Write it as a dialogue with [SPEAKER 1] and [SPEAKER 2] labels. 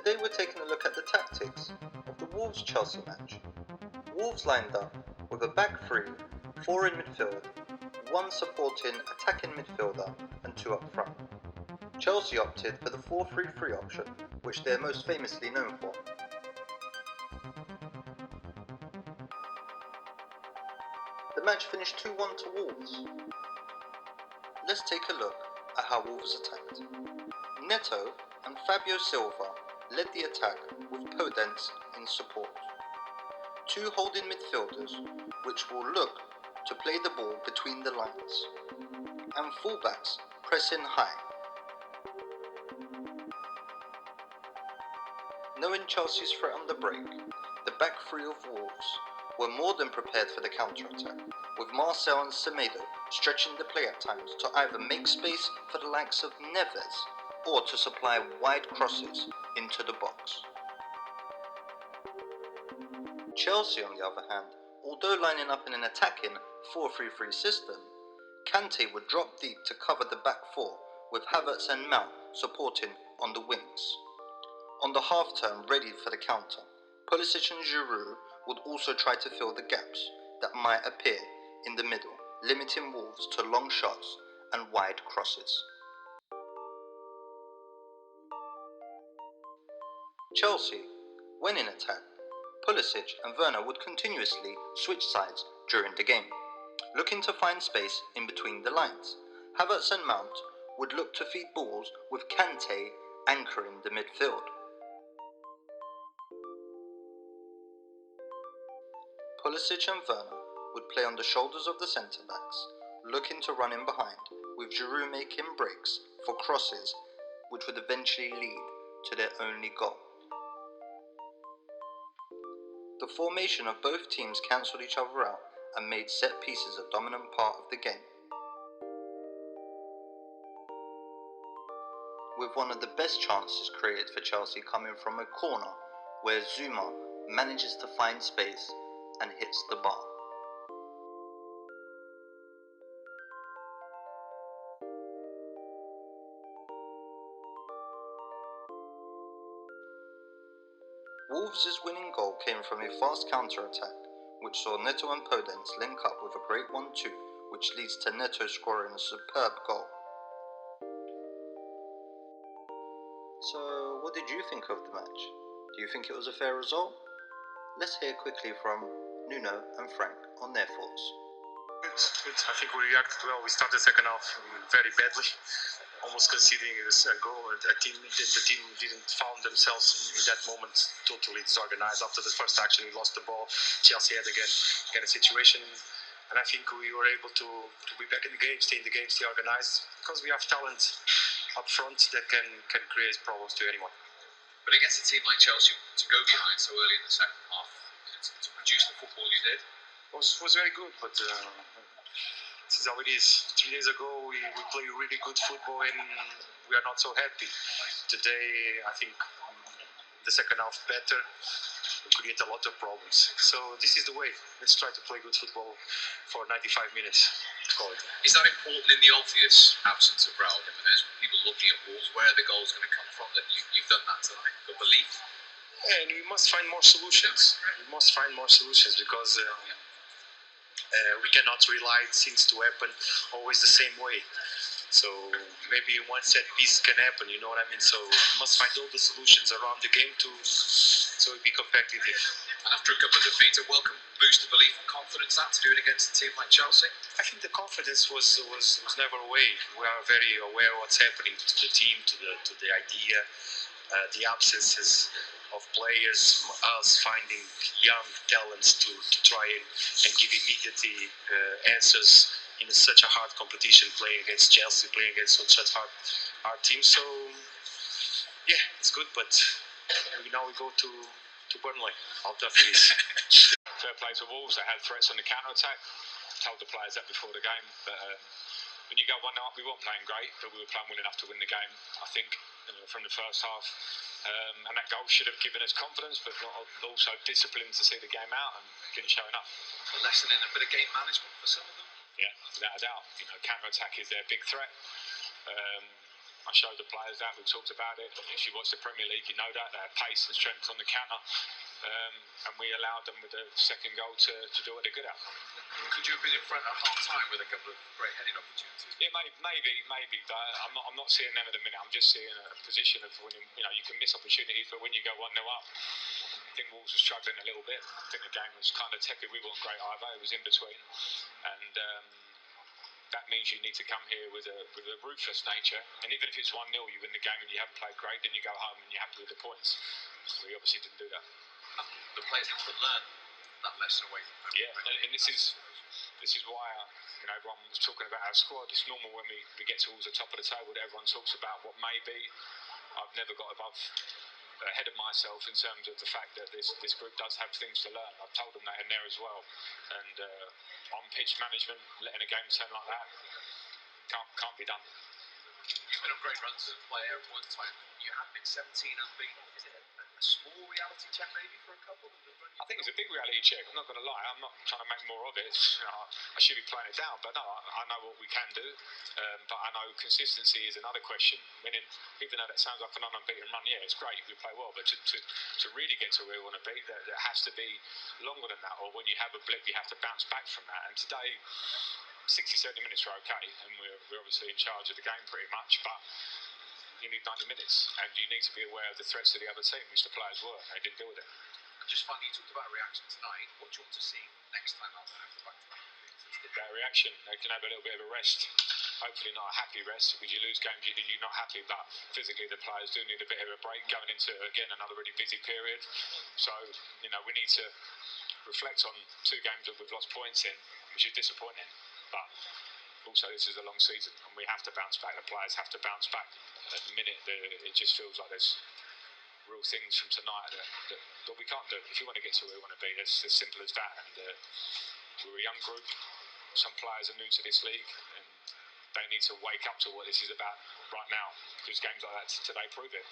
[SPEAKER 1] Today we're taking a look at the tactics of the Wolves-Chelsea match. Wolves lined up with a back three, 4 in midfield, 1 supporting attacking midfielder and 2 up front. Chelsea opted for the 4-3-3 option, which they're most famously known for. The match finished 2-1 to Wolves. Let's take a look at how Wolves attacked. Neto and Fabio Silva led the attack with Podence in support. 2 holding midfielders which will look to play the ball between the lines, and fullbacks pressing high. Knowing Chelsea's threat on the break, the back three of Wolves were more than prepared for the counter-attack, with Marcel and Semedo stretching the play at times to either make space for the likes of Neves or to supply wide crosses into the box. Chelsea, on the other hand, although lining up in an attacking 4-3-3 system, Kante would drop deep to cover the back four, with Havertz and Mount supporting on the wings. On the half-turn ready for the counter, Pulisic and Giroud would also try to fill the gaps that might appear in the middle, limiting Wolves to long shots and wide crosses. Chelsea, when in attack, Pulisic and Werner would continuously switch sides during the game, looking to find space in between the lines. Havertz and Mount would look to feed balls with Kante anchoring the midfield. Pulisic and Werner would play on the shoulders of the centre-backs, looking to run in behind, with Giroud making breaks for crosses which would eventually lead to their only goal. The formation of both teams cancelled each other out and made set pieces a dominant part of the game, with one of the best chances created for Chelsea coming from a corner where Zouma manages to find space and hits the bar. Wolves' winning goal came from a fast counter-attack, which saw Neto and Podence link up with a great 1-2, which leads to Neto scoring a superb goal. So, what did you think of the match? Do you think it was a fair result? Let's hear quickly from Nuno and Frank on their thoughts.
[SPEAKER 2] Good. I think we reacted well. We started the second half very badly, almost conceding a goal. The team didn't found themselves in that moment totally disorganized. After the first action, we lost the ball. Chelsea had again a situation, and I think we were able to be back in the game, stay in the game, stay organized, because we have talent up front that can create problems to anyone.
[SPEAKER 3] But against a team like Chelsea, to go behind so early in the second half, to produce the football you did,
[SPEAKER 2] was very good, but this is how it is. 3 days ago, we played really good football and we are not so happy. Today, I think the second half better. We create a lot of problems. So this is the way. Let's try to play good football for 95 minutes.
[SPEAKER 3] Is that important in the obvious absence of Raul Jimenez? People looking at Wolves, where are the goals going to come from? That you've done that tonight, the belief.
[SPEAKER 2] And we must find more solutions. We must find more solutions because we cannot rely things to happen always the same way. So maybe one set piece can happen, you know what I mean? So we must find all the solutions around the game so we be competitive.
[SPEAKER 3] And after a couple of defeats, a welcome boost of belief and confidence that to do it against a team like Chelsea?
[SPEAKER 2] I think the confidence was never away. We are very aware of what's happening to the team, to the idea, the absences of players, us finding young talents to try and give immediately answers in such a hard competition, playing against Chelsea, playing against such hard teams. So yeah, it's good, but now we go to Burnley. How tough it is.
[SPEAKER 4] Fair play to Wolves. They had threats on the counter-attack. Told the players that before the game. But when you go 1-0 up, we weren't playing great, but we were playing well enough to win the game, I think, from the first half. And that goal should have given us confidence, but also discipline to see the game out and didn't show enough.
[SPEAKER 3] A lesson in a bit of game management for some of them.
[SPEAKER 4] Yeah, without a doubt. Counter-attack is their big threat. I showed the players that. We talked about it. If you watch the Premier League, you know that. They have pace and strength on the counter. And we allowed them with the second goal to do what they're good at.
[SPEAKER 3] Could you have been in front at half time with a couple of great heading opportunities?
[SPEAKER 4] Yeah, maybe, but I'm not seeing them at the minute. I'm just seeing a position of winning. You can miss opportunities, but when you go 1-0 up, I think Wolves were struggling a little bit. I think the game was kind of tepid. We weren't great either. It was in between, and that means you need to come here with a ruthless nature. And even if it's 1-0, you win the game and you haven't played great, then you go home and you're happy with the points. We obviously didn't do that.
[SPEAKER 3] The players have to learn that lesson away from home.
[SPEAKER 4] Yeah, and this is why everyone was talking about our squad. It's normal when we get towards the top of the table that everyone talks about what may be. I've never got ahead of myself in terms of the fact that this group does have things to learn. I've told them that in there as well. And on-pitch management, letting a game turn like that, can't be done.
[SPEAKER 3] You've been on great runs as a player at one time. You have been 17 unbeaten. Is it a small reality check maybe for a couple?
[SPEAKER 4] I think it's a big reality check. I'm not going to lie. I'm not trying to make more of it. I should be playing it down, but no, I know what we can do. But I know consistency is another question. Meaning, even though that sounds like an unbeaten run, yeah, it's great if you play well, but to really get to where we want to be, there has to be longer than that. Or when you have a blip, you have to bounce back from that. And today, 60, 70 minutes are okay, and we're obviously in charge of the game pretty much, but you need 90 minutes, and you need to be aware of the threats of the other team, which the players were. They didn't deal with it.
[SPEAKER 3] And just finally, you talked about a reaction tonight. What do you want to see next time out there after back-to-back?
[SPEAKER 4] That reaction, they can have a little bit of a rest. Hopefully not a happy rest, because you lose games, you're not happy, but physically the players do need a bit of a break going into, again, another really busy period. So, we need to reflect on 2 games that we've lost points in, which is disappointing. But also, this is a long season, and we have to bounce back. The players have to bounce back. At the minute, it just feels like there's real things from tonight that we can't do. If you want to get to where we want to be, it's as simple as that. And we're a young group. Some players are new to this league, and they need to wake up to what this is about right now, because games like that today prove it.